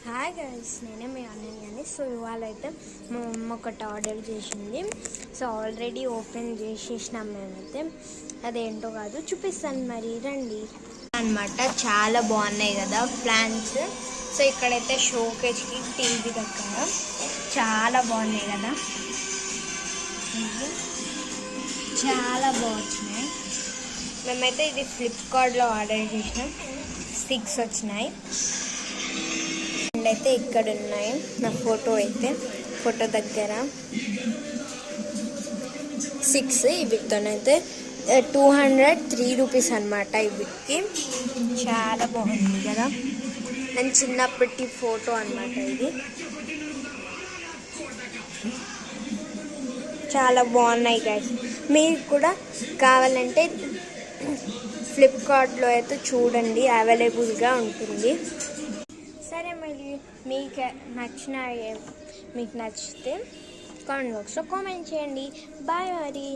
Hi guys, నేనే మీ అన్నయ్యని. So ఇవాళ అయితే మా మమ్మ ఒకటి ఆర్డర్ చేసింది. సో ఆల్రెడీ ఓపెన్ చేసేసినాం మేమైతే. అదేంటో కాదు చూపిస్తాను, మరి రండి అనమాట. చాలా బాగున్నాయి కదా ప్లాంట్స్. సో ఇక్కడైతే షోకేజ్కి టీవీ దగ్గర చాలా బాగున్నాయి కదా, చాలా బాగున్నాయి. మేమైతే ఇది ఫ్లిప్కార్ట్లో ఆర్డర్ చేసినాం. 6 వచ్చినాయి. అయితే ఇక్కడ ఉన్నాయి నా ఫోటో, అయితే ఫోటో దగ్గర 6. వీటితోనైతే 203 రూపీస్ అనమాట. వీటికి చాలా బాగుంది కదా. నేను చిన్నప్పటి ఫోటో అనమాట ఇది. చాలా బాగున్నాయి గైస్. మీకు కూడా కావాలంటే ఫ్లిప్కార్ట్లో అయితే చూడండి, అవైలబుల్గా ఉంటుంది. సరే, మరి మీకు నచ్చితే కామెంట్ బాక్స్లో కామెంట్ చేయండి. బాయ్ మరి.